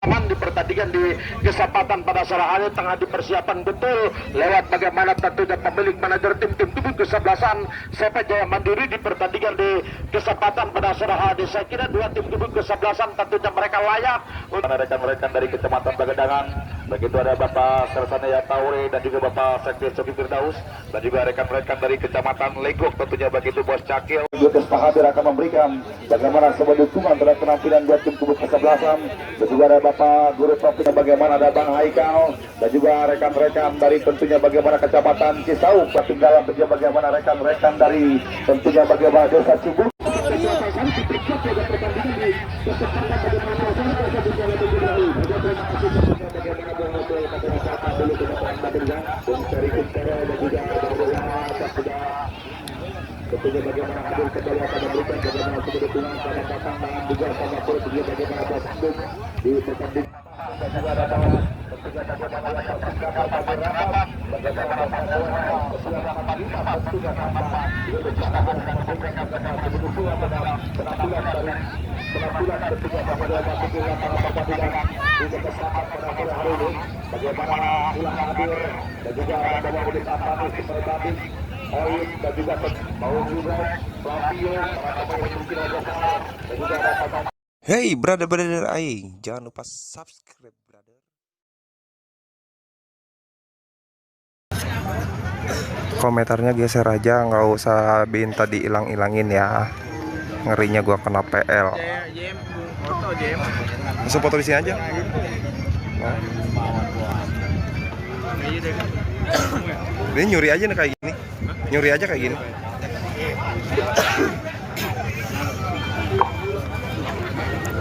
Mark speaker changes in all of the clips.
Speaker 1: Aman di pertandingan di kesempatan pada sore hari tengah dipersiapkan betul lewat bagaimana tentunya pemilik manajer tim tubuh kesebelasan CP Jaya Mandiri di pertandingan di kesempatan pada sore hari. Saya kira dua tim tubuh kesebelasan tentunya mereka layak untuk rekan-rekan dari Kecamatan Bagedangan. Begitu ada Bapak Sersanaya Taure dan juga Bapak Sekdes Sofi Firdaus dan juga rekan-rekan dari Kecamatan Legok tentunya begitu Bos Cakil. Lukas Pahadir akan memberikan bagaimana sebuah dukungan terhadap penampilan dua tim tubuh kesebelasan dan juga ada Bapak Guru Topik bagaimana ada Bang Haikal dan juga rekan-rekan dari tentunya bagaimana Kecamatan Cisauk ketinggalan tentunya bagaimana rekan-rekan dari tentunya bagaimana Desa Cibuk. Tentunya bagaimana hadir kembali akan memberikan bagaimana kedudukan pada pasang tangan juga sama pun juga bagaimana sambung di pertandingan
Speaker 2: Hey brother aing, jangan lupa subscribe brother. Komentarnya geser aja, nggak usah minta diilang-ilangin ya. Ngerinya gua kena PL. Masuk foto di sini aja. Ini nyuri aja nih kayak gini. Nyuri aja kayak gini.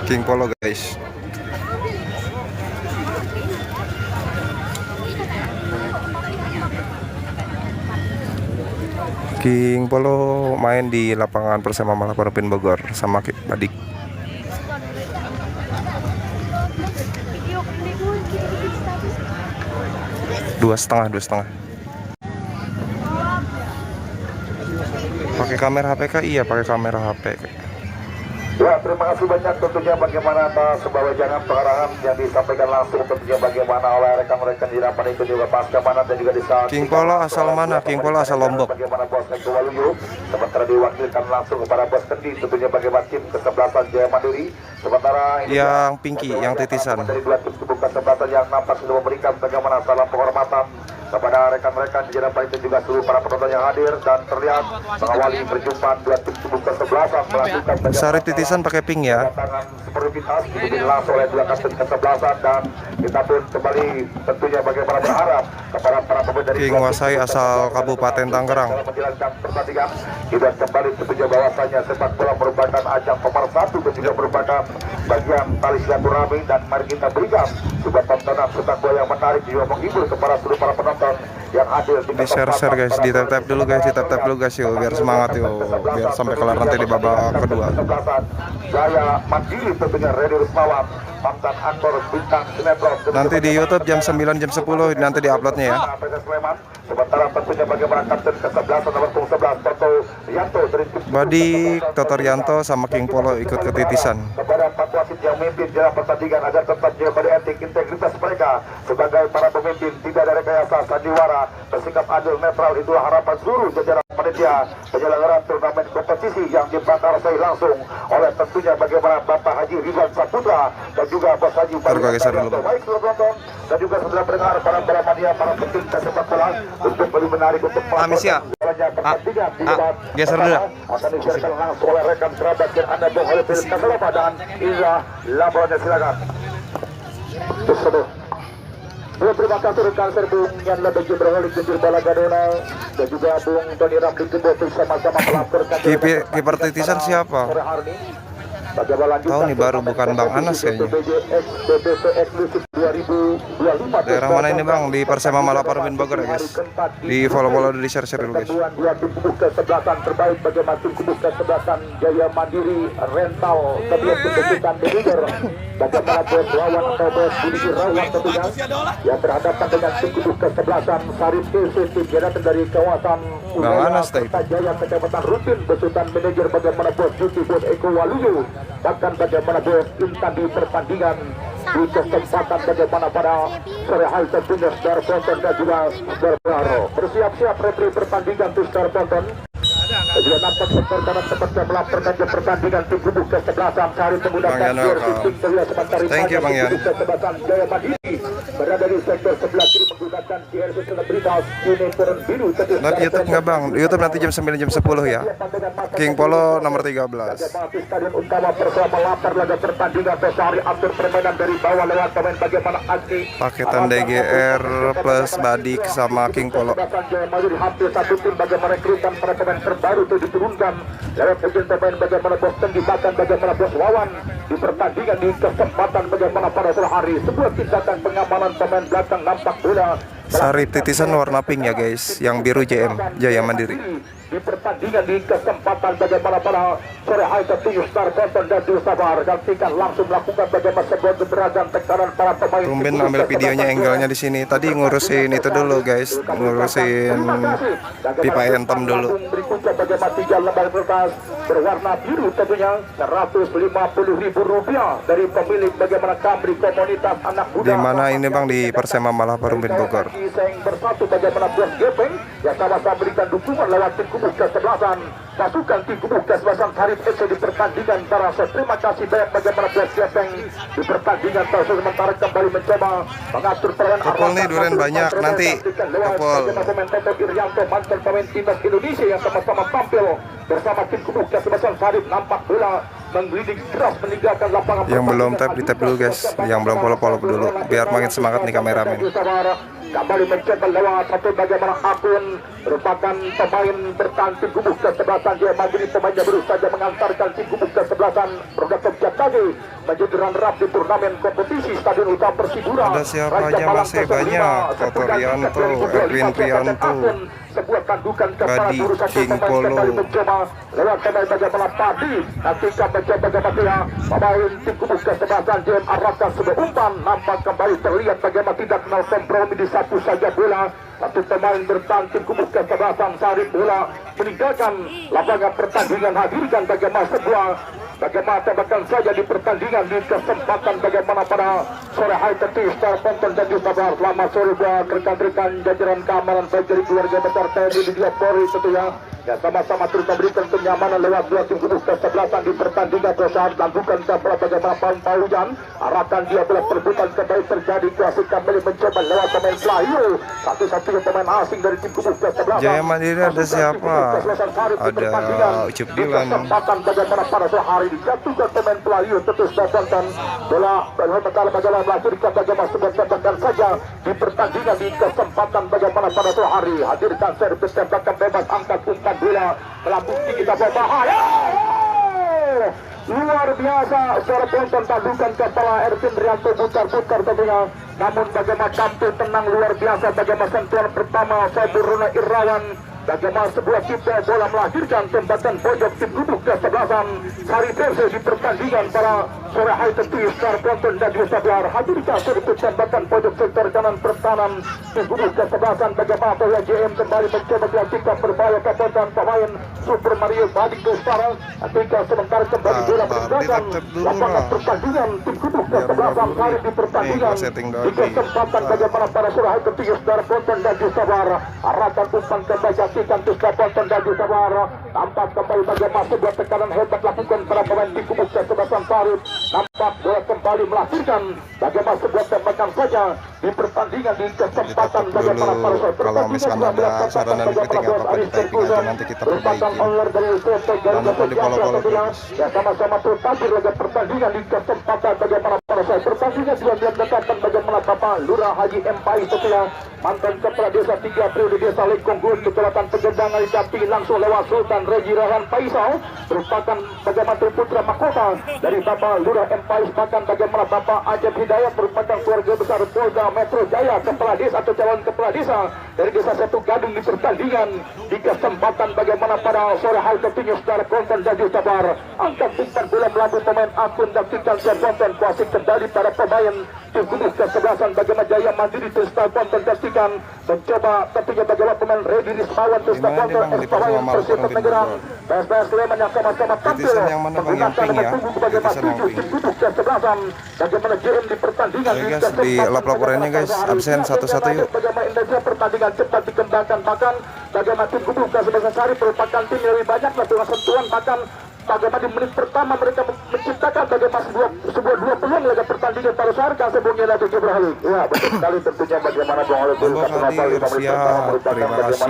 Speaker 2: King Polo guys. King Polo main di lapangan Persema Malabarapin Bogor sama Badik. Dua setengah. Pakai kamera HP kah? Iya, pakai kamera HP.
Speaker 1: Ya, terima kasih banyak tentunya bagaimana atas sebuah jangan pengarahan yang disampaikan langsung tentunya bagaimana oleh rekan-rekan di rapat itu juga pasca panas dan juga di saat
Speaker 2: King Polo asal mana? King Polo asal Lombok.
Speaker 1: Bagaimana Bos Eko Waluyo sementara diwakilkan langsung kepada Bos Kendi tentunya bagaimana tim kesebelasan Jaya Mandiri sementara
Speaker 2: yang pinky, yang titisan
Speaker 1: dari dua tim tubuh kesebelasan yang nampak sudah memberikan bagaimana salam penghormatan kepada rekan-rekan di hadapan itu juga seluruh para penonton yang hadir dan terlihat mengawali perjumpaan dua tim tubuh kesebelasan melakukan
Speaker 2: Sari titisan pakai pink ya.
Speaker 1: tangan prioritas dipimpin langsung oleh dua kapten kesebelasan dan kita pun kembali tentunya bagaimana berharap kepada para pemain dari
Speaker 2: King Wasai asal Kabupaten Tangerang
Speaker 1: menjalankan pertandingan dan kembali tentunya bahwasanya sepak bola merupakan ajang pemersatu dan juga merupakan bagian tali silaturahmi dan mari kita berikan sebuah tontonan sepak bola yang menarik juga menghibur kepada seluruh para penonton yang hadir
Speaker 2: di share guys, di tap dulu guys, di tap dulu guys yuk, biar semangat yuk, biar sampai kelar nanti di babak kedua.
Speaker 1: Jaya Mandiri tentunya Redi Rusmawan mantan aktor bintang sinetron
Speaker 2: Nanti di YouTube jam 9 jam 10 nanti di uploadnya ya.
Speaker 1: Sementara tentunya bagaimana kapten kesebelasan nomor 11 Toto Rianto dari
Speaker 2: Badik, Toto Rianto sama King Polo ikut ke titisan.
Speaker 1: kepada empat wasit yang memimpin jalan pertandingan agar tetap jaga pada etik integritas mereka sebagai para pemimpin tidak ada rekayasa sandiwara bersikap adil netral itulah harapan seluruh jajaran panitia penyelenggaraan turnamen kompetisi yang dibantarsai langsung oleh tentunya bagaimana Bapak Haji Ridwan Saputra dan juga Bos Haji baik seluruh penonton dan juga saudara pendengar para media para pecinta sepak bola untuk lebih menarik untuk
Speaker 2: Amisya. Geser dulu.
Speaker 1: akan disiarkan langsung oleh rekan kerabat dan anda boleh pilih keselama dan Iza laporannya silakan. Terima kasih rekan Serbung yang lebih berholik jujur Balagadona dan juga Bung Tony Ramli Gembok bersama-sama melaporkan
Speaker 2: Kiper titisan siapa? Tahu nih baru bukan Bang Anas kayaknya. Daerah mana ini Bang? Di Persema Malabarapin Bogor ya guys. Di follow dulu, di share dulu guys.
Speaker 1: Dua tim kubu kesebelasan terbaik bagaimana tim kubu kesebelasan Jaya Mandiri rental kemudian keputusan manajer bagaimana bos lawan atau bos Budi Irawan tentunya yang berhadapan dengan tim kubu kesebelasan Sarip KC tim Janatan dari kawasan
Speaker 2: Bang Anas tadi.
Speaker 1: Jaya Kecamatan Rutin besutan manajer bagaimana bos Juti bos Eko Waluyo bahkan bagaimana bos Intan di pertandingan di kesempatan bagaimana pada sore hari tentunya saudara penonton dan juga saudara pengaruh. Bersiap-siap referee pertandingan tuh saudara penonton. Juga nampak seperti tempatnya melaporkan ke pertandingan tim kubu kesebelasan sehari menggunakan
Speaker 2: Bang Yanwar, thank you Bang Yan.
Speaker 1: kesebelasan Jaya Mandiri berada di sektor sebelah kiri menggunakan JRC Selebritas ini turun biru.
Speaker 2: Nanti YouTube nggak Bang? YouTube nanti jam 9 jam 10 ya. King Polo nomor 13.
Speaker 1: Stadion utama bersama lapar laga pertandingan sehari atur permainan dari bawah lewat pemain bagaimana Aski.
Speaker 2: Paketan DGR plus Badik sama King Polo.
Speaker 1: Jaya Mandiri hampir satu tim bagaimana rekrutan para pemain terbaru itu diturunkan lewat agent pemain bagaimana bos tembakan bagaimana bos Wawan di pertandingan di kesempatan bagaimana pada sore hari sebuah tindakan pengamanan pemain belakang nampak bola
Speaker 2: Sari titisan warna pink ya guys, yang biru JM Jaya Mandiri.
Speaker 1: di pertandingan di kesempatan bagaimana pada sore hari tentunya Star Konten dan Sabar gantikan langsung melakukan bagaimana sebuah keberagaman tekanan para pemain.
Speaker 2: Tumben ambil videonya angle-nya di sini. Tadi ngurusin itu dulu guys, ngurusin pipa entem dulu.
Speaker 1: Berikutnya bagaimana 3 lembar kertas berwarna biru tentunya Rp150.000 dari pemilik bagaimana Kamri komunitas anak muda.
Speaker 2: Di mana ini Bang, di Persema Malah Perumbin Bogor.
Speaker 1: Bersatu bagaimana Bos Gepeng yang sama-sama berikan dukungan lewat tim kubu kesebelasan pasukan tim kubu kesebelasan Sarip FC di pertandingan terasa. Terima kasih banyak bagaimana Bos Gepeng di pertandingan terasa sementara kembali mencoba mengatur perlawanan.
Speaker 2: Kepol nih durian banyak nanti kepol.
Speaker 1: Pemain Toto Irianto mantan pemain timnas Indonesia yang sama-sama tampil bersama tim kubu kesebelasan Sarip nampak bola menggelidik keras meninggalkan lapangan.
Speaker 2: Yang belum tap di tap dulu guys, yang belum follow dulu biar makin semangat nih kameramen.
Speaker 1: Kembali mencoba lewat satu bagaimana akun merupakan pemain bertahan tim kubu kesebelasan Jaya Mandiri. Pemainnya baru saja mengantarkan tim kubu kesebelasan produk Jatagi menjadi runner-up di turnamen kompetisi Stadion Utama Persidura.
Speaker 2: Ada siapa aja masih banyak, Toto Rianto, Erwin Prianto,
Speaker 1: sebuah kandukan kepala
Speaker 2: Badi,
Speaker 1: guru satu
Speaker 2: King
Speaker 1: pemain
Speaker 2: Polo.
Speaker 1: kembali mencoba lewat pemain bagaimana Padi ketika mencoba bagaimana pemain tim kubu kesebelasan JM arahkan sebuah umpan nampak kembali terlihat bagaimana tidak kenal kompromi di satu saja bola. Satu pemain bertahan tim kubu kesebelasan Sarip bola meninggalkan lapangan pertandingan hadirkan bagaimana sebuah bagaimana tembakan saja di pertandingan di kesempatan bagaimana pada sore hari tentu Star Konten dan Sabar. Selamat sore buat rekan-rekan jajaran keamanan baik dari keluarga besar TNI di Polri tentunya. Ya sama-sama terus memberikan kenyamanan lewat dua tim kubu kesebelasan di pertandingan saat lakukan tabrak bagaimana Paujan arahkan dia bola perebutan kembali terjadi klasik kembali mencoba lewat pemain Pelayu satu-satunya pemain asing dari tim kubu kesebelasan.
Speaker 2: Jaya Mandiri ada siapa? Ada Ucup Dilan.
Speaker 1: Kesempatan bagaimana pada sore hari dijatuhkan pemain Pelayu tentu sudah tonton bola bagaimana melahirkan bagaimana sebuah tembakan saja di pertandingan di kesempatan bagaimana pada sore hari hadirkan servis tembakan bebas angkat umpan bola melambung tinggi tanpa bahaya. Luar biasa suara penonton tandukan kepala Erwin Rianto putar-putar tentunya. Namun bagaimana tampil tenang luar biasa bagaimana sentuhan pertama Saburuna Irawan. Bagaimana sebuah kita bola melahirkan tembakan pojok tim kubu kesebelasan Sari Perse di pertandingan pada sore hari tentu Star Konten dan Sabar hadirkan servis tembakan pojok sektor kanan pertahanan tim kubu kesebelasan bagaimana bahwa JM kembali mencoba dilakukan berbahaya kepotan pemain Super Mario Badik sekarang ketika sementara kembali bola meninggalkan lapangan pertandingan tim kubu kesebelasan Sari di pertandingan di kesempatan bagaimana pada sore hari tentu Star Konten dan Sabar arahkan umpan kembali kan Star Konten dan Sabar tampak kembali bagaimana sebuah tekanan hebat lakukan para pemain tim kubu kesebelasan Sari. Nampak bola kembali melahirkan bagaimana sebuah tembakan saja di pertandingan di kesempatan bagaimana para
Speaker 2: kalau misalnya ada saran dan kritik apa-apa di typing aja nanti kita perbaiki. Jangan lupa di follow
Speaker 1: ya sama-sama tertampil laga pertandingan di kesempatan bagaimana para saya pertandingan juga dilakukan bagaimana Bapak Lurah Haji Empai setelah mantan kepala desa 3 April di desa Lekonggun kecamatan Pegendangan didampingi langsung lewat Sultan Reji Rahan Faisal merupakan bagaimana putra mahkota dari Bapak Lurah Empai bahkan bagaimana Bapak Ajab Hidayat merupakan keluarga besar Polda Metro Jaya kepala desa atau calon kepala desa dari Desa Satu Gading di pertandingan di kesempatan bagaimana pada sore hari tentunya secara konten dan sabar angkat umpan bola melambung pemain akun dan tinggal konten kuasai kendali para pemain tim kubu kesebelasan bagaimana Jaya Mandiri Tristan konten pastikan mencoba tentunya bagaimana pemain Redi Rismawan Tristan konten pemain Persib Tangerang PSPS Sleman yang sama-sama tampil menggunakan nomor punggung bagaimana 7 tim kubu kesebelasan bagaimana JM di pertandingan
Speaker 2: Oke guys, di laporannya guys, absen satu-satu yuk.
Speaker 1: Bagaimana Indonesia pertandingan cepat dikembangkan bahkan bagaimana tim kubu kesebelasan Sari merupakan tim yang lebih banyak dengan sentuhan bahkan bagaimana di menit pertama mereka menciptakan bagaimana sebuah dua peluang laga pertandingan pada saat sebelumnya lagi Ibrahim. Ya betul sekali tentunya bagaimana Bang Oleh
Speaker 2: Terima kasih.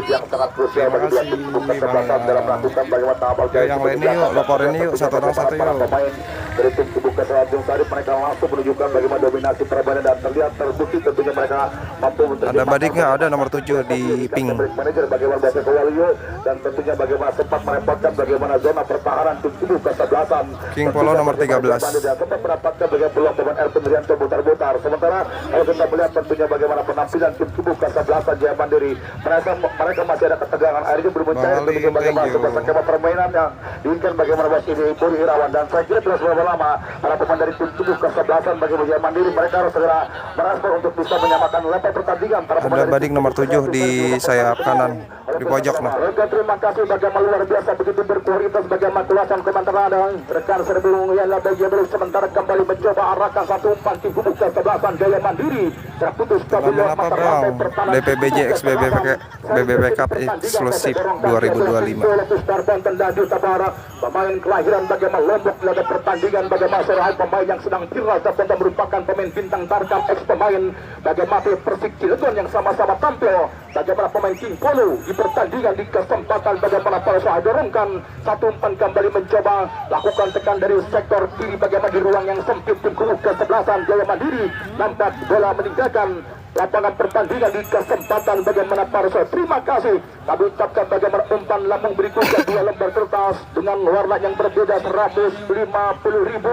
Speaker 1: yang sangat krusial bagi dua tim kubu kesebelasan dalam melakukan bagaimana tahap
Speaker 2: Yang lainnya yuk, laporannya yuk, satu yuk.
Speaker 1: Pemain dari tim kubu kesebelasan Sari mereka langsung menunjukkan bagaimana dominasi permainan dan terlihat terbukti tentunya mereka mampu
Speaker 2: ada Badiknya, ada nomor 7 di ping.
Speaker 1: Manajer bagaimana Bapak Kewalio dan tentunya bagaimana sempat merepotkan bagaimana zona pertahanan tim kubu kesebelasan
Speaker 2: King Polo nomor 13
Speaker 1: sempat mendapatkan bagaimana peluang pemain Erwin Rianto putar-putar. Sementara kalau kita melihat tentunya bagaimana penampilan tim kubu kesebelasan Jaya Mandiri mereka masih ada ketegangan akhirnya belum mencari tentunya bagaimana skema permainan yang diinginkan bagaimana Bos ini Puri Irawan dan saya kira tidak berapa lama para pemain dari tim kubu kesebelasan bagaimana Jaya Mandiri mereka harus segera merespon untuk bisa menyamakan level pertandingan.
Speaker 2: Ada Badik nomor 7 di sayap kanan di pojok nah.
Speaker 1: Terima kasih bagaimana luar biasa begitu berkualitas bagaimana kulasan komentar dan rekan sebelum yang lebih belum sementara kembali mencoba arahkan satu umpan tim kubu kesebelasan Jaya Mandiri terputus kabel
Speaker 2: apa bang? DPBJ X BBB Cup eksklusif 2025.
Speaker 1: Pemain kelahiran bagaimana Lombok laga pertandingan bagaimana seorang pemain yang sedang viral ternyata merupakan pemain bintang Tarkam ex pemain bagaimana Persik Cilegon yang sama-sama tampil bagaimana pemain King Polo di pertandingan di kesempatan bagaimana para sahabat dorongkan satu umpan kembali mencoba lakukan tekan dari sektor kiri bagaimana di ruang yang sempit tim kubu kesebelasan Jaya Mandiri nampak bola meninggalkan lapangan pertandingan di kesempatan bagaimana para sahabat. Terima kasih kami ucapkan bagaimana umpan lambung berikutnya 2 lembar kertas dengan warna yang berbeda Rp150.000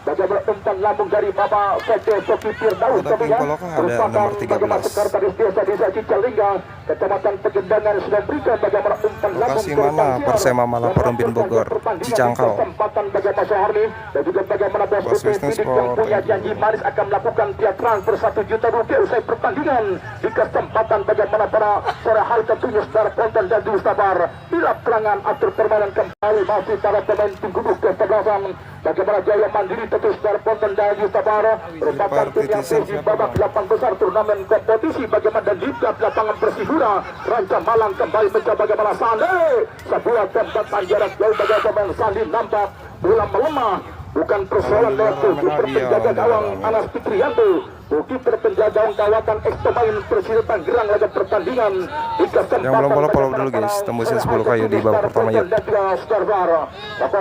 Speaker 1: bagaimana umpan lambung dari Bapak Sekde Soki Firdaus merupakan bagaimana sekretaris desa Cicalingga Kecamatan Pegendangan sudah berikan bagaimana umpan lambung
Speaker 2: lokasi mana Persema Malang Perumbin Bogor Cicangkau
Speaker 1: kesempatan bagaimana Soeharni dan juga bagaimana Bos Wisnu yang punya janji manis akan melakukan tiap transfer Rp1 juta usai pertandingan di kesempatan bagaimana para sore hari tentunya secara konten dan sabar bila serangan atur permainan kembali masih para pemain tim kubu kesebelasan bagaimana Jaya Mandiri tentu secara konten dan sabar merupakan tim yang di babak 8 besar turnamen kompetisi bagaimana dan di lapangan Persibura Ranca Malang kembali mencoba bagaimana Sandi sebuah tembakan jarak jauh bagaimana pemain Sandi nampak bola melemah bukan persoalan waktu penjaga gawang Anas Fitrianto kiper penjaga gawang kawakan ex pemain Persib Tangerang laga pertandingan di kesempatan
Speaker 2: yang belum follow dulu guys tembusin 10 kayu di babak pertama yuk.
Speaker 1: Skor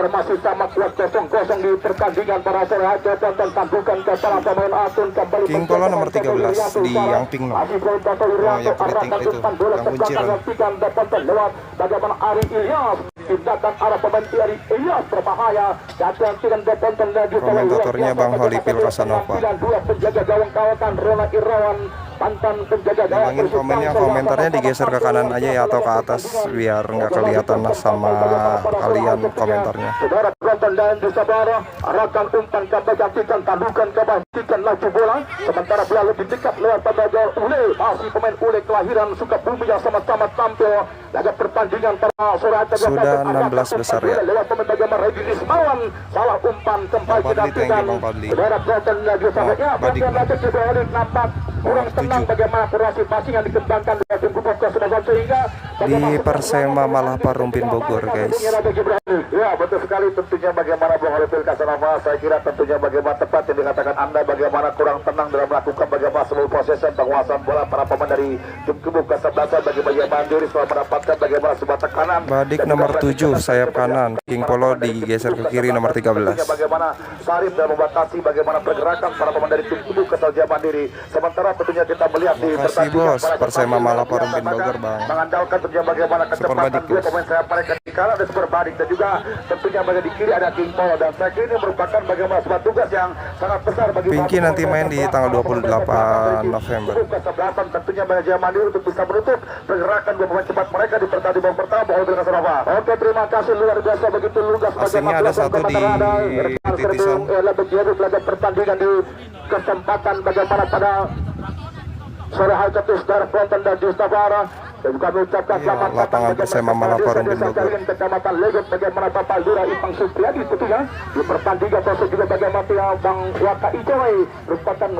Speaker 1: masih sama kuat 0-0 di pertandingan para sore hari tonton tandukan kepala pemain Atun kembali
Speaker 2: King Polo nomor 13 di yang pink no. Yang keriting itu yang kunciran
Speaker 1: bagaimana Ari Ilyas tindakan arah pemain Ari Ilyas berbahaya
Speaker 2: komentatornya Bang Holipil Kasanova.
Speaker 1: Penjaga gawang kawakan Rona Irawan mantan penjaga gawang
Speaker 2: Bilangin komentarnya digeser ke kanan aja ya atau ke atas biar nggak kelihatan sama kalian komentarnya.
Speaker 1: Saudara penonton dan sabar arahkan umpan kembali tandukan kembali laju bola sementara bola lebih dekat lewat pada Ule masih pemain Ule kelahiran Sukabumi yang sama-sama tampil laga pertandingan pada sore hari
Speaker 2: sudah 16 besar ya.
Speaker 1: Lewat pemain bagaimana Redi Rismawan salah umpan kembali didampingkan saudara penonton lagi sahabatnya bagian lagi dibalik nampak kurang tenang bagaimana kurasi passing yang dikembangkan oleh tim kubu kesebelasan sehingga
Speaker 2: di Persema Malang Perumbin Bogor guys.
Speaker 1: Ya betul sekali tentunya bagaimana Bang Holipil Kasanova saya kira tentunya bagaimana tepat yang dikatakan Anda bagaimana kurang tenang dalam melakukan bagaimana seluruh possession penguasaan bola para pemain dari tim kubu kesebelasan bagaimana Jaya Mandiri setelah mendapatkan bagaimana sebuah tekanan.
Speaker 2: Badik nomor 7 sayap kanan King Polo digeser ke kiri nomor 13.
Speaker 1: Bagaimana Sarif dalam membatasi bagaimana pergerakan para pemain dari tim kubu kesebelasan Jaya Mandiri sementara tentunya kita melihat di
Speaker 2: pertandingan Persema Malang Perumbin Bogor Bang.
Speaker 1: Mengandalkan tentunya bagaimana
Speaker 2: Super
Speaker 1: kecepatan
Speaker 2: Badik,
Speaker 1: dua
Speaker 2: guys.
Speaker 1: pemain sayap mereka di kanan dan Super Badik, dan juga tentunya bagian di kiri ada King Polo, dan saya kira ini merupakan bagaimana sebuah tugas yang sangat besar bagi
Speaker 2: Pinky nanti main di tanggal 28 November.
Speaker 1: Kesebelasan tentunya bagi Jaya Mandiri untuk bisa menutup pergerakan dua pemain cepat mereka di pertandingan babak pertama. Oke, terima kasih luar biasa begitu lugas.
Speaker 2: Aslinya ada satu di titisan.
Speaker 1: Laga pertandingan di kesempatan bagaimana pada sore hari Sabtu saudara penonton dan Justafara. Dan kami ucapkan
Speaker 2: Iya,
Speaker 1: selamat
Speaker 2: lapangan Persema Malapa Rumpin Bogor.
Speaker 1: Kecamatan Legot bagaimana Bapak Lurah Ipang Supriyadi tentunya di pertandingan proses juga bagaimana Bang Waka Ijoy merupakan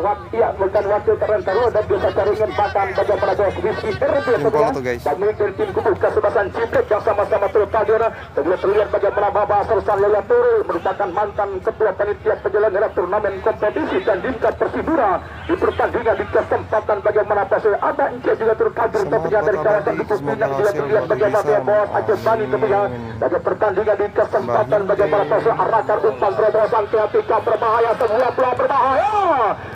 Speaker 1: bukan wakil Terentaro dan bisa caringan pakan bagaimana Bos Rizky RB tentunya
Speaker 2: tuh, guys.
Speaker 1: dan mengikuti tim kubu kesebasan Ciplek yang sama-sama terhadir. Sebelum terlihat bagaimana Bapak Sersan Lelan Turi merupakan mantan ketua panitia penyelenggara turnamen kompetisi dan tingkat Persidura di pertandingan di kesempatan bagaimana pasal ada Ince juga terhadir tentunya dari kawasan Dukuh Pinang juga terlihat bagaimana Bos Aceh Bani tentunya pada pertandingan di kesempatan bagaimana pasal Arakar umpan terobosan ketika berbahaya semua bola berbahaya.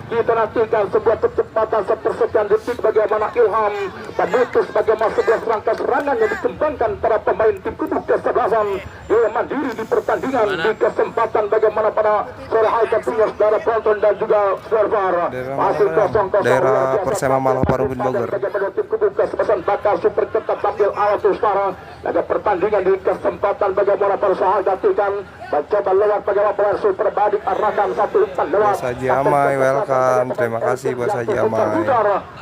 Speaker 1: Kita nantikan sebuah kecepatan sepersekian detik bagaimana Ilham memutus bagaimana sebuah serangka serangan yang dikembangkan para pemain tim kubu kesebelasan Jaya Mandiri di pertandingan di kesempatan bagaimana pada sore hari tentunya saudara penonton dan juga server hasil 0-0
Speaker 2: Daerah Persema Malapa Rumpin Bogor.
Speaker 1: bagaimana tim kubu kesebelasan bakal super ketat tampil alat Usmara. Laga pertandingan di kesempatan bagaimana para sahabat kan mencoba lewat bagaimana pemain Super Badik arahkan satu umpan lewat.
Speaker 2: Bos Haji Amai, welcome. Terima kasih Bos Haji Amai.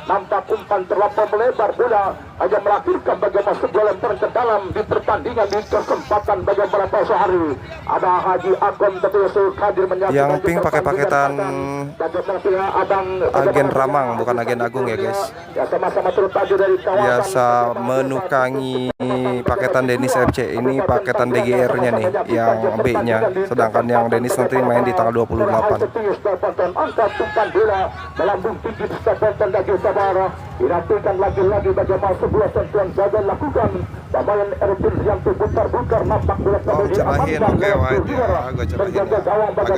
Speaker 1: Nampak umpan terlampau melebar bola akan melahirkan bagaimana sebuah lemparan ke dalam di pertandingan di kesempatan bagaimana Pak Sehari. Ada Haji Agon betul hadir menyatakan
Speaker 2: Yang pink pakai paketan agen Ramang, bukan agen Agung ya guys.
Speaker 1: Ya sama-sama turut hadir dari kawasan
Speaker 2: Biasa menukangi paketan Denis FC, ini paketan DGR-nya nih, yang B-nya. Sedangkan yang Denis nanti main di tanggal 28.
Speaker 1: Angkat umpan bola melambung tinggi Stefan dan Sabara. Dinantikan lagi-lagi bagaimana sebuah sentuhan gagal lakukan. Pemain Erwin yang putar-putar nampak bola
Speaker 2: cerahin, oke, wide ya, agak cerahin ya. Agak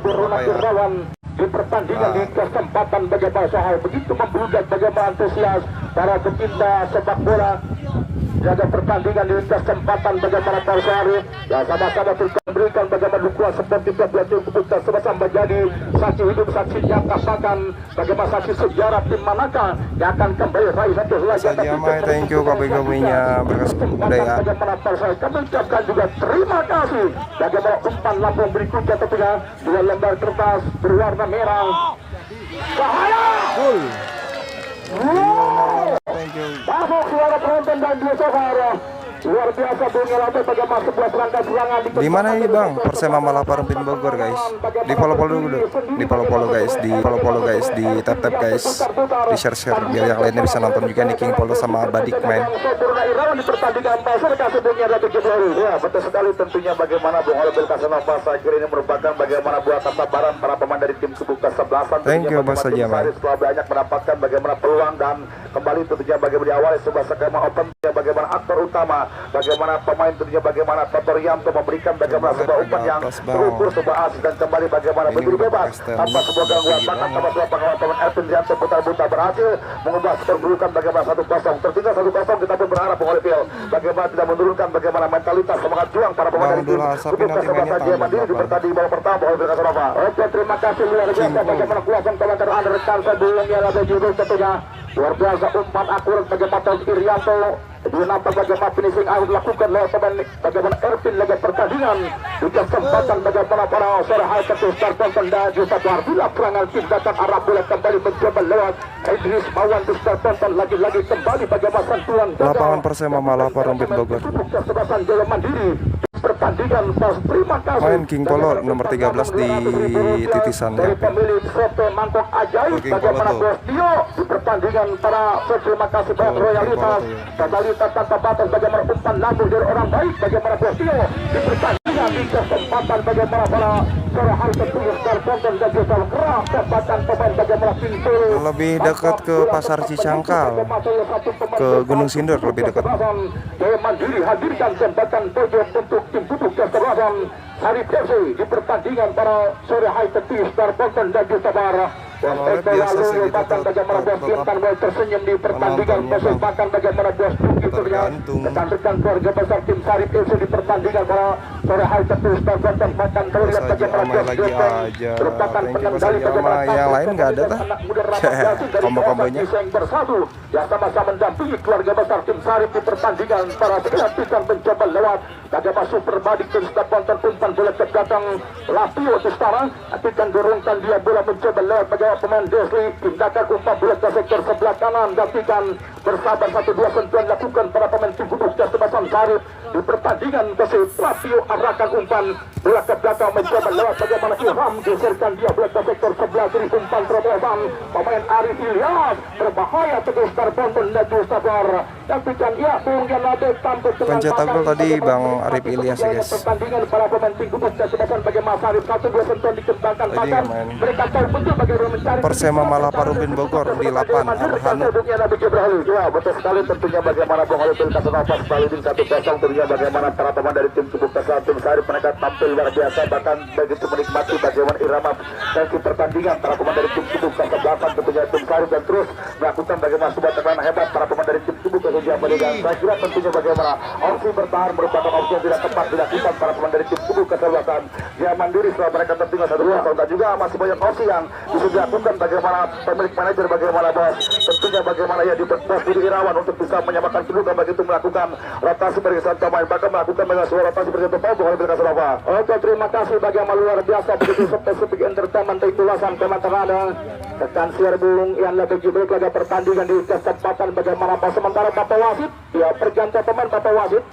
Speaker 2: goyang
Speaker 1: di pertandingan di kesempatan bagaimana Sahai begitu membludak bagaimana antusias para pecinta sepak bola. Jaga pertandingan di kesempatan bagaimana Pak Sehari ya sama-sama memberikan bagaimana dukungan seperti kebelah tim kubu sebesar menjadi saksi hidup, saksi nyata bahkan bagaimana saksi sejarah tim manakah yang akan kembali raih satu lagi.
Speaker 2: Saji Amai, thank you kopi-kopinya, berkas muda ya.
Speaker 1: Bagaimana Pak Sehari kami ucapkan juga terima kasih bagaimana umpan lambung berikutnya tentunya dua lembar kertas berwarna merah. Bahaya!
Speaker 2: Thank you.
Speaker 1: Masuk suara penonton dan dua Sahara. Luar biasa bunyi lantai bagaimana sebuah serangan
Speaker 2: Di mana ini Bang? Persema Malapa Rumpin Bogor guys. Di follow-follow dulu. Di follow-follow guys, di follow-folw guys, di tap-tap guys. Di share-share biar yang lainnya bisa nonton juga nih King Polo sama Badik main.
Speaker 1: Di pertandingan pasar kasih bunyi ada ya betul sekali tentunya bagaimana Bung Oleh Kasanova saya kira ini merupakan bagaimana buatan tabaran para pemain dari tim kubu kesebelasan.
Speaker 2: Thank you Bos Haji Amai.
Speaker 1: Setelah banyak mendapatkan bagaimana peluang dan kembali tentunya bagaimana diawali sebuah skema open bagaimana aktor utama bagaimana pemain tentunya bagaimana Toto Rianto memberikan bagaimana sebuah umpan yang terukur sebuah asis dan kembali bagaimana begitu bebas tanpa sebuah gangguan bahkan tanpa sebuah pengalaman pemain Erwin Rianto putar-putar berhasil mengubah keterburukan bagaimana 1-0 tertinggal 1-0 kita pun berharap Olivia bagaimana tidak menurunkan bagaimana mentalitas semangat juang para pemain dari tim kubu kesebelasan Jaya Mandiri di pertandingan babak pertama Olivia Kasanova. Oke terima kasih luar biasa bagaimana kuasa komentar anda rekan sebelumnya lagi judul tentunya luar biasa umpan akurat bagaimana Irianto dia nampak bagaimana finishing out dilakukan lewat bagaimana Erwin laga pertandingan di kesempatan bagaimana para sore hari ketua Starponton dan Jusatuar bila serangan tindakan arah bola kembali mencoba lewat Idris Mawan di Starponton lagi-lagi kembali bagaimana sentuhan
Speaker 2: Lapangan Persema Malapa Rumpin Bogor.
Speaker 1: Kesebelasan Jaya Mandiri pertandingan pas terima kasih
Speaker 2: Main King Polo nomor 13 di titisan ya.
Speaker 1: dari pemilik Sope Mangkok Ajaib
Speaker 2: King Polo
Speaker 1: bagaimana
Speaker 2: tuh.
Speaker 1: Bos Tio di pertandingan para terima kasih banyak
Speaker 2: King
Speaker 1: royalitas
Speaker 2: Polo tuh ya.
Speaker 1: totalitas tanpa batas bagaimana umpan lambung dari orang baik bagaimana Bos Tio di pertandingan di kesempatan bagaimana para sore hari ketua Starponton dan Jusal keras kesempatan pemain bagaimana pintu
Speaker 2: Lebih dekat ke Pasar Cicangkal, ke Gunung Sindur lebih dekat.
Speaker 1: Jaya Mandiri hadirkan jembatan pojok untuk tim kubu kesebelasan Hari FC di pertandingan para sore hari ketua Starponton dan Jusabara
Speaker 2: Kalau lihat biasa sih kita
Speaker 1: bagaimana Bos Intan mulai tersenyum di pertandingan kesempatan bagaimana Bos Duki
Speaker 2: tergantung.
Speaker 1: rekan keluarga besar tim Sarip FC di pertandingan pada sore hari terus kesempatan terlihat bagaimana
Speaker 2: Amai
Speaker 1: Bos
Speaker 2: lagi
Speaker 1: Genteng
Speaker 2: aja.
Speaker 1: merupakan
Speaker 2: Thank you, Mas
Speaker 1: pengendali
Speaker 2: Haji
Speaker 1: bagaimana
Speaker 2: Amai. Yang lain nggak ada tah. Combo-combonya.
Speaker 1: yang bersatu yang sama-sama mendampingi keluarga besar tim Sarip di pertandingan para sekian pisang mencoba lewat bagaimana Super Badik dan Stepon umpan bola ke belakang Lapio Tustara akan dorongkan dia bola mencoba lewat bagaimana pemain Desli tindakan umpan bola ke sektor sebelah kanan gantikan bersabar 1-2 sentuhan lakukan para pemain tim Gubuk dan Sebasan Sarip di pertandingan kasih Lapio arahkan umpan bola ke belakang mencoba lewat bagaimana Ilham geserkan dia bola ke sektor sebelah kiri umpan terobosan pemain Arif Ilyas berbahaya terus terbonton dan sabar gantikan ia Bung Yanade tampil
Speaker 2: Pencetak gol tadi Bang Arif Ilyas ya guys.
Speaker 1: pertandingan para pemain tim Gubuk dan Sebasan bagaimana Sarip 1-2 sentuhan dikembangkan
Speaker 2: Tadi
Speaker 1: bahkan
Speaker 2: main
Speaker 1: mereka tahu betul bagaimana mencari
Speaker 2: Persema malah Parumbin Bogor di 8 Arhanu.
Speaker 1: Ya betul sekali tentunya bagaimana Bung Oli Pilkada Nafas Baludin 1-0 tentunya bagaimana para pemain dari tim Gubuk dan tim Sarip mereka tampil luar biasa bahkan begitu menikmati bagaimana irama tensi pertandingan para pemain dari tim Gubuk dan tentunya tim Sarip dan terus melakukan bagaimana sebuah tekanan hebat para pemain dari tim Gubuk dan saya kira tentunya bagaimana opsi bertahan merupakan opsi yang tidak tepat dilakukan para pemain dari tim Gubuk Kesebelasan dia mandiri setelah mereka tertinggal 1-0 dan juga masih banyak opsi yang bisa dilakukan bagaimana pemilik manajer bagaimana bos tentunya bagaimana ya di bos Budi Irawan untuk bisa menyamakan kedudukan begitu melakukan rotasi pergeseran pemain bahkan melakukan sebuah rotasi pergeseran pemain bukan Pilkada Surabaya. Oke terima kasih bagaimana luar biasa begitu spesifik entertainment dari ulasan Kematanada rekan siar Bung yang lebih baik laga pertandingan di kesempatan bagaimana sementara Bapak Wasit ya pergantian pemain Bapak Wasit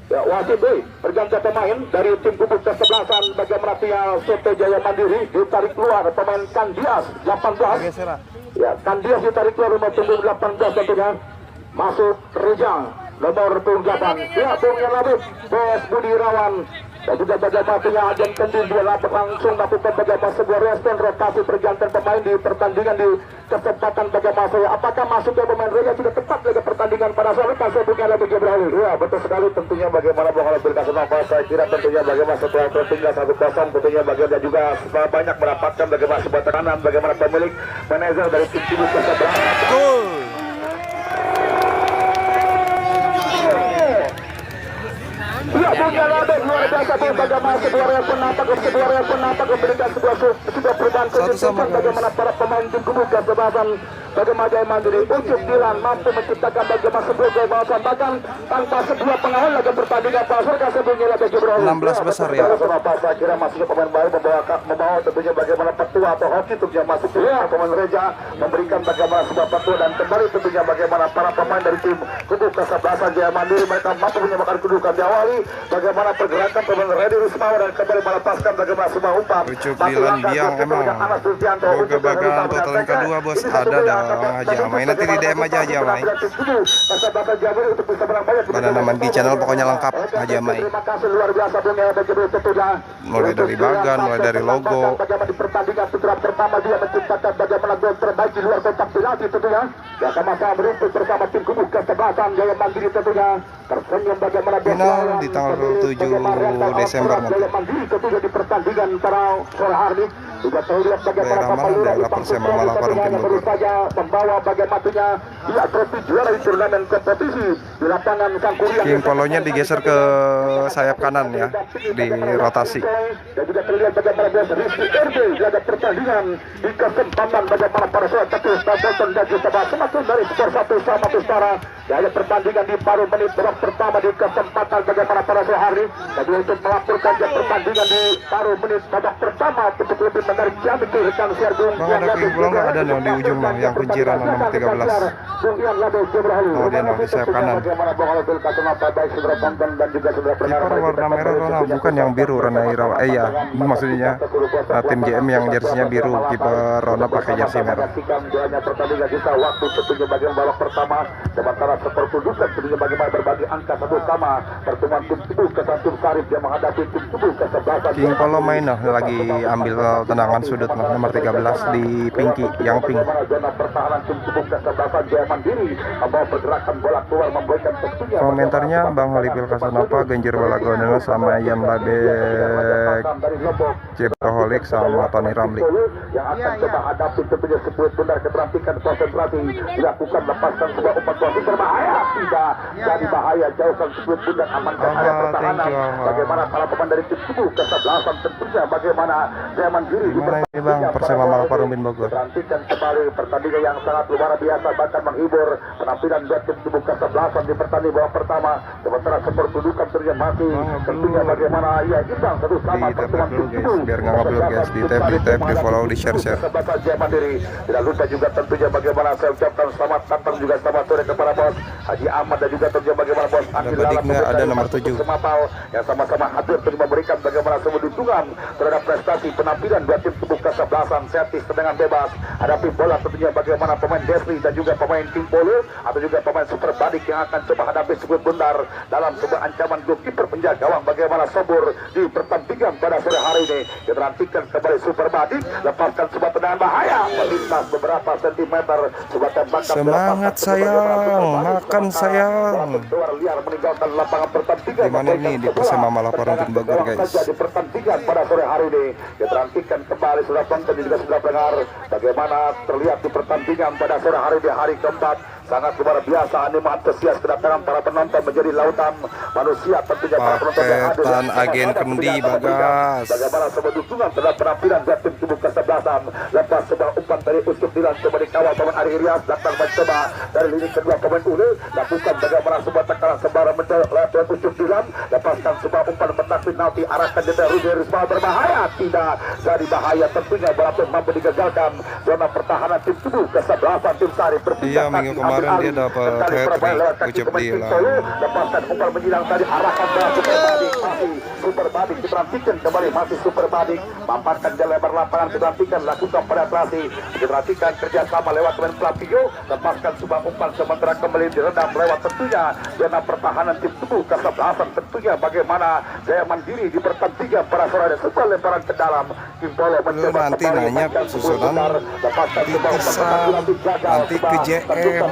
Speaker 1: ya wasit pergantian pemain dari tim Gubuk Kesebelasan bagaimana pihak Soto Jaya Mandiri ditarik keluar pemain Kandias 18 ya Kandias ditarik keluar nomor punggung 18 tentunya masuk Rejang nomor punggung 8 ya Bung yang lebih Bos Budi Irawan dan juga bagaimana pihak agen kendil dia langsung melakukan bagaimana sebuah respon rotasi pergantian pemain di pertandingan di kesempatan bagaimana saya apakah masuknya pemain Reja sudah tepat laga pertandingan pada saat itu saya bukan lebih berakhir ya betul sekali tentunya bagaimana Bung Oli Pilkada Nafas saya kira tentunya bagaimana setelah tertinggal 1-0 tentunya bagaimana juga banyak mendapatkan bagaimana sebuah tekanan bagaimana pemilik manajer dari tim Gubuk Kesebelasan ya punya Radek luar biasa bagaimana sebuah reaksi penampak memberikan sebuah perubahan kejutan bagaimana para pemain tim Gubuk Kesebelasan bagaimana Jaya Mandiri Ucup Dilan mampu menciptakan bagaimana sebuah kebawasan bahkan tanpa sebuah pengawal laga pertandingan pasar kasebunyi laga Jibril
Speaker 2: 16 besar ya.
Speaker 1: Saya kira masuknya pemain baru membawa tentunya bagaimana petua atau hoki tentunya masuk pemain Reja memberikan bagaimana sebuah petua dan kembali tentunya bagaimana para pemain dari tim Gubuk Kesebelasan Jaya Mandiri mereka mampu menyamakan kedudukan diawali bagaimana pergerakan pemain Redi Rismawa dan kembali melepaskan bagaimana sebuah umpan
Speaker 2: Ucup Dilan Biang emang Boga-bagaan total yang kedua bos ada dong Haji Amai nanti di DM aja Haji Amai Banana Mandi channel pokoknya lengkap Haji Amai mulai dari bagan mulai dari logo
Speaker 1: bagaimana di pertandingan putaran pertama dia menciptakan bagaimana gol terbaik di luar kotak penalti tentunya ya sama-sama merumput bersama tim Gubuk Kesebelasan Jaya Mandiri tentunya tersenyum bagaimana
Speaker 2: final di tanggal 7 Desember nanti.
Speaker 1: Jaya Mandiri tentunya di pertandingan pada sore hari juga terlihat bagaimana
Speaker 2: daerah mana daerah Persema malah Parumbin Bogor
Speaker 1: saja membawa bagaimana dia trofi juara di turnamen kompetisi di lapangan Sangkuriang
Speaker 2: King Polonya digeser ke sayap kanan ya di rotasi
Speaker 1: dan juga terlihat bagaimana Rizky RB laga pertandingan di kesempatan bagaimana para sahabat terus Bolton dan Jusaba semakin dari skor 1-1 setara ya pertandingan di paruh menit babak pertama di kesempatan bagaimana para sehari jadi untuk melaporkan pertandingan di paruh menit babak pertama untuk lebih menarik jami ke rekan siar Bung
Speaker 2: Bang ada King Pulau nggak ada dong di ujung bang yang kunciran nomor 13 oh dia di sayap kanan kiper warna merah Rona bukan yang biru Rona Irawan ya maksudnya tim JM yang jersinya biru kiper Rona pakai jersey merah
Speaker 1: pertandingan kita waktu tentunya bagian babak pertama sementara sepertudukan tentunya bagaimana berbagi angka satu sama pertemuan tim Gubuk kesebelasan tim Sarip yang menghadapi tim Gubuk Kesebelasan
Speaker 2: King Polo main lagi ambil tendangan sudut nomor 13 di Pinky yang pink
Speaker 1: zona pertahanan tim Gubuk Kesebelasan Jaya Jaya Mandiri membawa pergerakan bola keluar memberikan tentunya.
Speaker 2: Komentarnya Bang Holipil Kasanova, Genjir Balagoneno sama Ian Labek, Jeproholik sama Tony Ramli.
Speaker 1: Yang akan coba hadapi tentunya sebuah benar keterampilan konsentrasi dilakukan, lepaskan sebuah umpan bola berbahaya, tidak jadi bahaya, jauhkan sebuah benar, amankan area pertahanan. Bagaimana para pemain dari tim tubuh kesebelasan tentunya, bagaimana Jaya Mandiri
Speaker 2: gimana ini Bang Persema Malapa Rumpin Bogor?
Speaker 1: Perhatikan kembali pertandingan yang sangat luar biasa, bahkan menghibur penampilan dua tim tubuh kesebelasan di pertandingan babak pertama. Sementara keperdudukan masih tentunya bagaimana ia imbang satu sama
Speaker 2: di tap dulu guys, biar nggak ngobrol guys, di tap, di follow, di share.
Speaker 1: Jaya Mandiri. Tidak lupa juga tentunya bagaimana saya ucapkan selamat datang juga selamat sore kepada Bos Haji Ahmad dan juga tentunya bagaimana Bos
Speaker 2: Ada Badik nggak? Ada nomor 7
Speaker 1: Semapal yang sama-sama hadir untuk memberikan bagaimana sebuah dukungan terhadap prestasi penampilan dua tim tubuh kesebelasan. Servis tendangan bebas hadapi bola tentunya bagaimana pemain Desri dan juga pemain tim Polo atau juga pemain Super Badik yang akan coba hadapi sebuah benar dalam sebuah ancaman goalkeeper penjaga gawang bagaimana Sobur di pertandingan pada sore hari ini. Kita nantikan kembali Super Badik, lepaskan sebuah tendangan bahaya melintas beberapa sentimeter, sebuah tembakan
Speaker 2: semangat sayang, makan sayang.
Speaker 1: Liar meninggalkan lapangan pertandingan.
Speaker 2: Gimana ini di Persema Malapa Rumpin Bogor guys?
Speaker 1: Di pertandingan pada sore hari ini kita nantikan kembali sudah tonton juga sudah dengar bagaimana terlihat di pertandingan pada sore hari di hari keempat. Sangat luar biasa animo antusias kedatangan para penonton menjadi lautan manusia tentunya para penonton yang hadir.
Speaker 2: Paketan agen kendi Bagas.
Speaker 1: Bagaimana sebuah dukungan terhadap penampilan dari tim tubuh kesebelasan. Lepas sebuah umpan dari Ucup Dilan coba dikawal pemain Ari Ilyas, datang mencoba dari lini kedua pemain Ule, lakukan bagaimana sebuah tekanan sembara mencoba Ucup Dilan, lepaskan sebuah umpan menang penalti arahkan jeda Rudy Rizal berbahaya, tidak jadi bahaya tentunya bola pun mampu digagalkan. Zona pertahanan tim tubuh kesebelasan tim Sari
Speaker 2: Iya, minggu kemarin dia dapat hat-trick Ucup Dilan.
Speaker 1: Lepaskan umpan menyilang tadi arahkan bola Super Badik, masih Super Badik diperhatikan kembali, masih Super Badik mampatkan jalan lebar lapangan, diperhatikan lakukan penetrasi, diperhatikan kerjasama lewat pemain Flavio, lepaskan sebuah umpan sementara kembali diredam lewat tentunya zona pertahanan tim tubuh kesebelasan tentunya bagaimana Jaya Mandiri di pertandingan para sore ada sebuah lemparan ke dalam. Kimpolo mencoba
Speaker 2: nanti nanya susunan nanti ke JM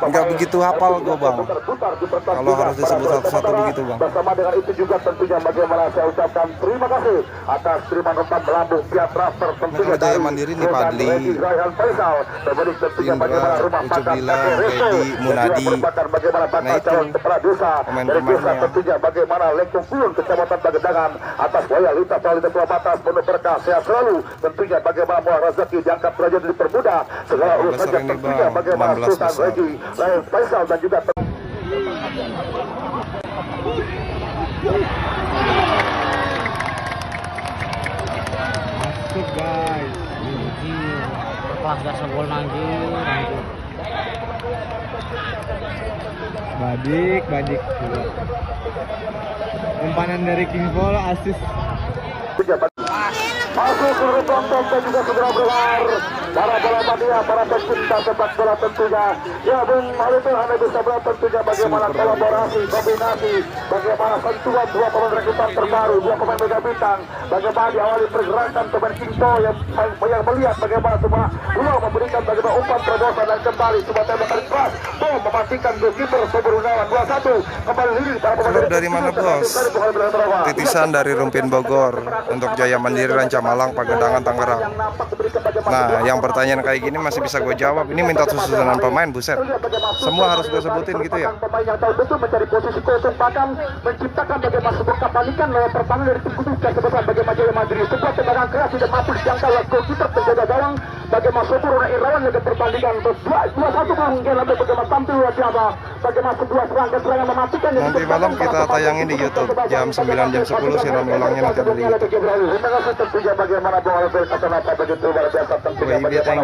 Speaker 2: nggak begitu hafal gue Bang, kalau harus disebut satu-satu begitu Bang.
Speaker 1: Bersama dengan itu juga tentunya bagaimana saya ucapkan terima kasih atas terima nonton melambung via transfer tentunya
Speaker 2: Jaya Mandiri nih Padli, Indra, Ucup Dilan, Dedi, Munadi. Nah itu pemain-pemainnya.
Speaker 1: Tentunya bagaimana Lekong Kulun Kecamatan Bagedangan atas loyalitas tua batas penuh berkah sehat selalu tentunya bagaimana buah rezeki diangkat derajat dipermudah segala urusan tentunya bagaimana Sultan Regi Lain Faisal dan juga
Speaker 3: Masuk guys, kelas dasar gol nanti. Badik. Umpanan dari King Paul, asis.
Speaker 1: masuk seluruh penonton dan juga segera berlar para bola mania, para pecinta sepak bola tentunya. Ya Bung hal itu hanya bisa melihat tentunya bagaimana kolaborasi, kombinasi, bagaimana sentuhan dua pemain rekrutan terbaru, dua pemain mega bintang, bagaimana diawali pergerakan pemain Kinto yang melihat bagaimana semua peluang memberikan bagaimana umpan terobosan dan kembali sebuah tembakan keras bom memastikan goalkeeper Sobur Gunawan 2-1 kembali lirik para pemain
Speaker 2: dari mana bos? Titisan dari Rumpin Bogor untuk Jaya Mandiri Rancamalang Pagedangan Tangerang. Nah yang pertanyaan kayak gini masih bisa gue jawab. Ini minta susunan pemain, buset. Semua harus gue sebutin gitu ya.
Speaker 1: Pemain yang tahu betul mencari posisi kosong, bahkan menciptakan bagaimana sebuah kepanikan lewat pertahanan dari tim khusus sebesar bagaimana Jaya Mandiri. Sebuah tendangan keras tidak mampu dijangkau oleh goalkeeper penjaga gawang. Bagaimana Sobur Irawan juga pertandingan 2-1 kemudian nanti bagaimana tampil luar biasa. Bagaimana sebuah serangan mematikan.
Speaker 2: Nanti malam kita tayangin di YouTube jam 9 jam 10 siaran ulangnya nanti di YouTube.
Speaker 1: Terima kasih tentunya bagaimana bola kata begitu luar biasa tentunya bagaimana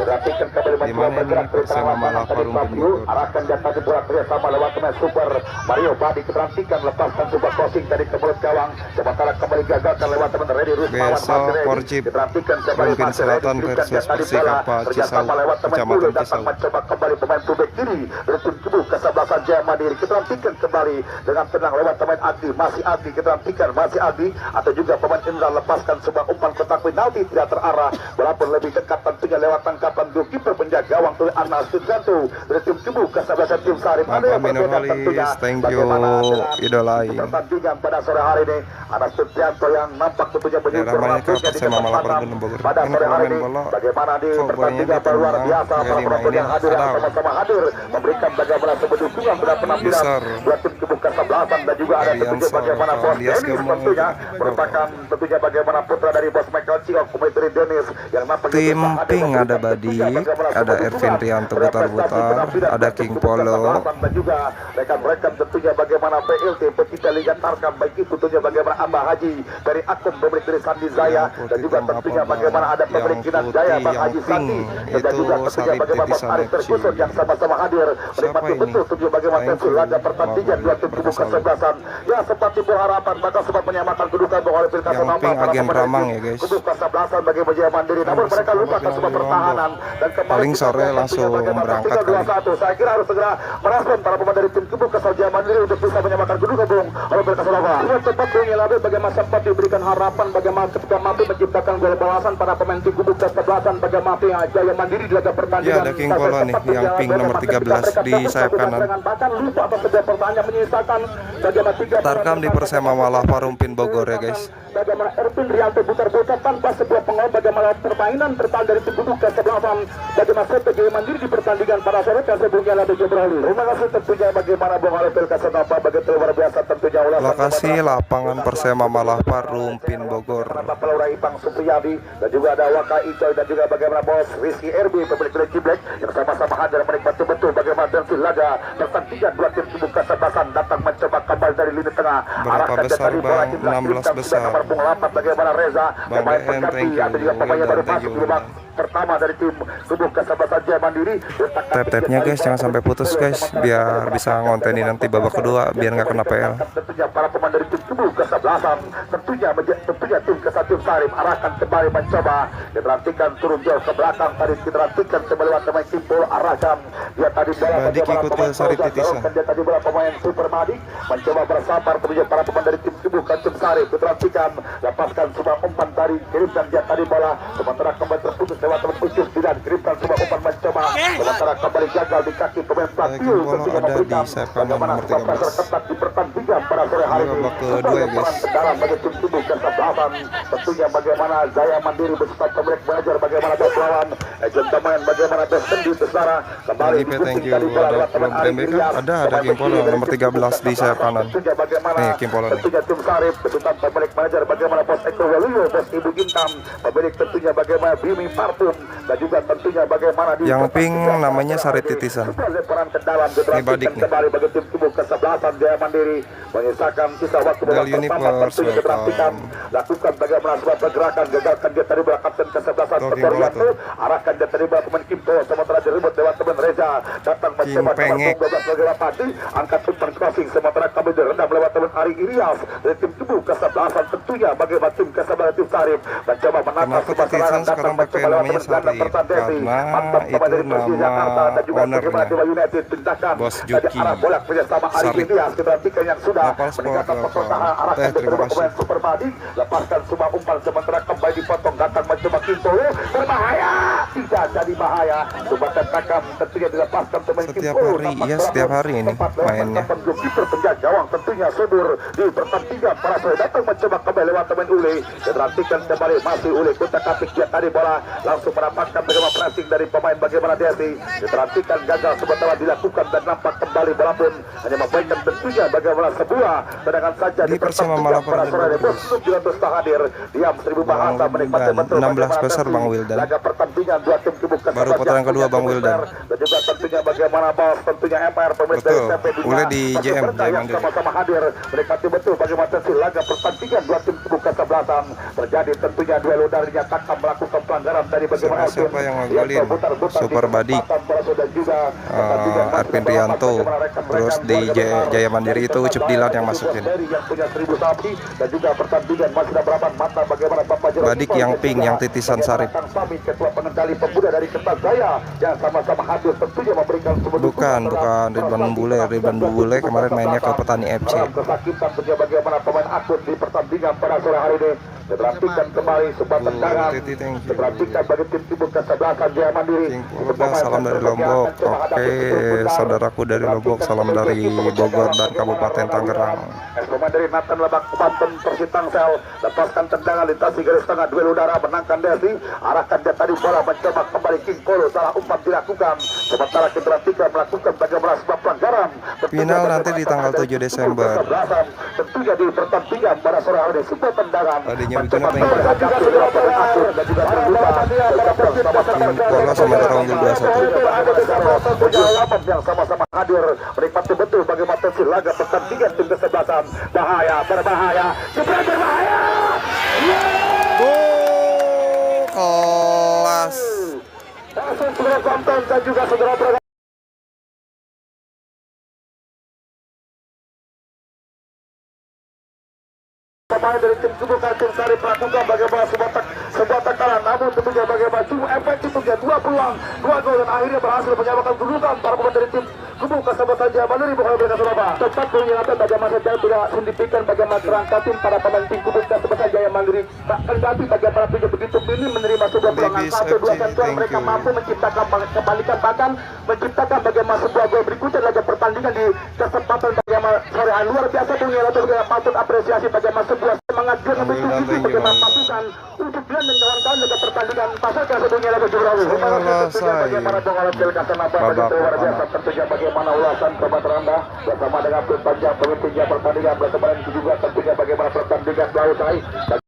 Speaker 1: perhatikan kembali
Speaker 2: Gimana ini Persema Malapa Rumpin Bogor.
Speaker 1: arahkan jatah bola kerjasama lewat pemain Super Mario Badi keperhatikan lepaskan sebuah crossing dari ke mulut gawang sementara kembali gagalkan lewat teman Redi Rusmawan
Speaker 2: Besok Porcip Rumpin Selatan Selatan versus Persikapa Cisauk, Kecamatan Cisauk.
Speaker 1: Mencoba kembali pemain fullback kiri dari tim kubu kesebelasan Jaya Mandiri. Kita nantikan kembali dengan tenang lewat pemain Adi, masih Adi, kita nantikan masih Adi, atau juga pemain Indra lepaskan sebuah umpan kotak penalti tidak terarah, walaupun lebih dekat tentunya lewat tangkapan goalkeeper penjaga gawang tuh Anas Sujanto dari tim kubu kesebelasan tim Sarip. Ada yang berbeda tentunya.
Speaker 2: Thank you idolai.
Speaker 1: Pertandingan pada sore hari ini Anas Sujanto yang nampak tentunya menyukur rambutnya di pada sore hari ini. Bagaimana di pertandingan luar biasa para penonton yang hadir yang sama-sama hadir memberikan bagaimana kedukungan pada penampilan dua tim kubu kesebelasan, dan juga ada tentunya bagaimana bos Dennis tentunya merupakan tentunya bagaimana putra dari bos Michael Ciok, Komitri Dennis yang nampak
Speaker 2: tim Pink ada Badi, ada Ervin Rianto Butar-Butar, ada King Polo,
Speaker 1: dan juga rekan-rekan tentunya bagaimana PLT Pecinta Liga Tarkam, baik itu tentunya bagaimana Abah Haji dari Akum pemilik dari Sandi Zaya, dan juga tentunya bagaimana ada pemilik Kinan Jaya Bang Haji Sandi, dan juga tentunya bagaimana Bos Arif Terkusur yang sama-sama hadir menikmati betul tentunya bagaimana tentu laga pertandingan dua tim kubu kesebelasan ya sempat timbul harapan bakal sempat menyamakan kedudukan oleh Pilkada
Speaker 2: yang Pink agen Ramang ya guys.
Speaker 1: kubu kesebelasan bagi Jaya Mandiri, namun mereka lupakan semua pertahanan dan kembali
Speaker 2: paling sore langsung berangkat kali.
Speaker 1: Saya kira harus segera merespon para pemain dari tim kubu kesebelasan Jaya Mandiri untuk bisa menyamakan kedudukan Bung oleh Pilkada Surabaya. Cepat Bung Yelabe bagaimana sempat diberikan harapan bagaimana ketika mampu menciptakan gol balasan para pemain tim kubu kesebelasan bagaimana Jaya Mandiri di laga pertandingan.
Speaker 2: Ya ada King Polo nih yang Pink nomor 13 di sayap kanan. Tarkam di Persema Malah Parumpin Bogor ya guys.
Speaker 1: Bagaimana Ervin Rianto Butar-Butar tanpa sebuah pengaruh bagaimana permainan bertahan dari tim kubu kesebelasan, bagaimana Jaya Mandiri di pertandingan pada sore kasih Bung Yelabe Jobrali. Terima kasih tentunya bagaimana Bung Alipil Kasenapa begitu luar biasa tentunya ulasan
Speaker 2: lokasi lapangan Persema Malah Parumpin Bogor.
Speaker 1: Pelaurai Ipang Supriyadi dan juga ada Waka Icoy dan juga bagaimana bos Rizky RB pemilik dari Ciblek yang sama-sama hadir menikmati betul bagaimana tentu laga pertandingan dua tim kubu kesebelasan datang mencoba kembali dari lini tengah.
Speaker 2: Berapa besar Bang? 16 besar.
Speaker 1: Nomor 8 bagaimana Reza pemain pengganti atau juga pemain yang baru masuk di babak pertama dari tim kubu kesebelasan Jaya Mandiri.
Speaker 2: Tap-tapnya guys jangan sampai putus guys biar bisa ngontenin nanti babak kedua biar nggak kena PL.
Speaker 1: Tentunya para pemain dari tim kubu kesebelasan tentunya tim kesatuan Sarip arahkan kembali mencoba diperhatikan turun jauh ke belakang tadi diperhatikan kembali pemain tim bola arahkan dia tadi bola
Speaker 2: ikut ke Sarip titisan.
Speaker 1: Dia tadi bola pemain Super Madik mencoba bersabar tentunya para pemain dari tim kubu kesatuan Sarip diperhatikan lepaskan sebuah umpan tadi kirimkan dia tadi bola sementara kembali terputus lewat teman Ucus dan kirimkan sebuah umpan mencoba sementara kembali gagal di kaki pemain Platiu tentunya memberikan bagaimana sebuah ketat di pertandingan pada sore hari ini.
Speaker 2: Babak kedua ya guys.
Speaker 1: Dalam bagi tim kubu kesebelasan tentunya bagaimana Jaya Mandiri beserta pemilik manajer bagaimana bos lawan gentleman bagaimana bos sendi besara kembali
Speaker 2: thank you ada BMBK ada King Polo nomor 13 di sayap kanan. Nih King Polo nih.
Speaker 1: Tentunya tim Sarip beserta pemilik manajer bagaimana bos Eko Waluyo bos Ibu Gintam pemilik tentunya bagaimana Bimi Parfum dan juga tentunya bagaimana di
Speaker 2: yang Pink namanya Sarip titisan.
Speaker 1: Ini
Speaker 2: Badik nih.
Speaker 1: kembali bagi tim kubu kesebelasan Jaya Mandiri menyisakan sisa waktu
Speaker 2: Del Universe welcome.
Speaker 1: lakukan bagaimana sebuah pergerakan gagalkan dia tadi bola kapten kesebelasan Petorianto arahkan dia tadi bola pemain Kimpo sementara diribut lewat teman Reza datang mencoba
Speaker 2: Pengek
Speaker 1: 12 bagaimana Pati angkat umpan crossing sementara kami direndam lewat teman Ari Ilyas dari tim kubu kesebelasan tentunya bagaimana tim kesebelasan tim Sarip mencoba menangkap
Speaker 2: kenapa titisan sekarang pakai namanya Sarip karena itu nama ownernya Bos Juki Sarip. Napal Sport terima kasih.
Speaker 1: Lepaskan semua umpan sementara kembali dipotong datang mencoba Kimpo berbahaya tidak jadi bahaya coba tentangkan tentunya dilepaskan teman
Speaker 2: Setiap hari ya setiap hari ini mainnya.
Speaker 1: Penjaga gawang tentunya subur di pertandingan para sore datang mencoba kembali lewat teman Ule diperhatikan kembali masih Ule kita katik dia tadi bola langsung mendapatkan bagaimana pressing dari pemain bagaimana Desi diperhatikan gagal sementara dilakukan dan nampak kembali bola pun hanya memberikan tentunya bagaimana sebuah tendangan saja
Speaker 2: di Persema Malah Parumpin
Speaker 1: hadir diam 1000 bahasa menikmati betul
Speaker 2: 16 besar Bang Wildan.
Speaker 1: laga pertandingan dua tim tim tubuh
Speaker 2: Baru putaran kedua Bang Wildan.
Speaker 1: Dan juga tentunya bagaimana bos tentunya MR pemain dari
Speaker 2: Betul.
Speaker 1: TP Bima
Speaker 2: Ule di
Speaker 1: masih
Speaker 2: JM,
Speaker 1: berdaya
Speaker 2: Jaya Mandiri.
Speaker 1: sama-sama hadir menikmati betul bagaimana laga pertandingan dua tim tubuh kesebelasan terjadi tentunya duel udara dinyatakan melakukan pelanggaran dari bagaimana
Speaker 2: Siapa yang ngegolin? Super Badi, Arvin Rianto. Terus di Jaya Mandiri itu Ucup Dilan yang masukin.
Speaker 1: yang punya 1000 sapi dan juga pertandingan masih ada berapa mata bagaimana Bapak Jerome
Speaker 2: Badik yang pink, yang titisan sarip.
Speaker 1: Kang Sami, ketua pengendali pemuda dari Kertajaya yang sama-sama hadir tentunya memberikan sebuah
Speaker 2: Bukan Ridwan Bule kemarin mainnya ke Petani FC.
Speaker 1: dalam kesakitan tentunya bagaimana pemain akut di pertandingan pada sore hari ini diperhatikan kembali sebuah tendangan
Speaker 2: Titi, thank you.
Speaker 1: diperhatikan bagi tim timur kesebelasan Jaya Mandiri.
Speaker 2: Salam dari Lombok. Oke, saudaraku dari Lombok, salam dari Bogor dan Kabupaten Tangerang.
Speaker 1: Pemain dari Nathan Lebak Banten Persi Tangsel lepaskan tendangan lintasi garis tengah duel udara menangkan Desi arahkan dia tadi bola mencoba kembali King Polo salah umpan dilakukan sementara kita melakukan bagaimana sebuah pelanggaran.
Speaker 2: Final nanti di tanggal 7 Desember.
Speaker 1: Tentunya di pertandingan pada sore hari ini sebuah tendangan.
Speaker 2: Tadinya bikin apa yang Polo sama Terowonggul 21.
Speaker 1: yang sama-sama hadir menikmati betul bagaimana tensi laga pertandingan tim kesebelasan. Berbahaya
Speaker 2: Kelas.
Speaker 1: langsung saudara tonton dan juga saudara pemain dari tim tubuh Kaltim Sari melakukan bagaimana sebuah tekanan namun tentunya bagaimana cukup efektif tentunya 2 peluang 2 gol dan akhirnya berhasil menyamakan kedudukan para pemain dari tim tubuh kesebelasan Jaya Mandiri bukan mereka Surabaya tetap mengingatkan bagaimana saja tidak signifikan bagaimana kerangka tim para pemain tim tubuh kesebelasan Jaya Mandiri kendati bagaimana punya begitu minim menerima sebuah peluang 1-2 sentuhan mereka mampu menciptakan kebalikan bahkan menciptakan bagaimana sebuah gol berikutnya laga pertandingan di kesempatan bagaimana sore hari luar biasa mengingatkan bagaimana patut apresiasi bagaimana sebuah semangat dia betul-betul bagaimana pasukan untuk dia dan kawan-kawan dalam pertandingan pasukan sebelumnya lagu Jurawi bagaimana pengalat Pilkada Napa luar biasa tentunya bagaimana ulasan Sobat Randa bersama dengan tim panjang pemimpinnya pertandingan bersama juga tentunya bagaimana pertandingan Laut Sai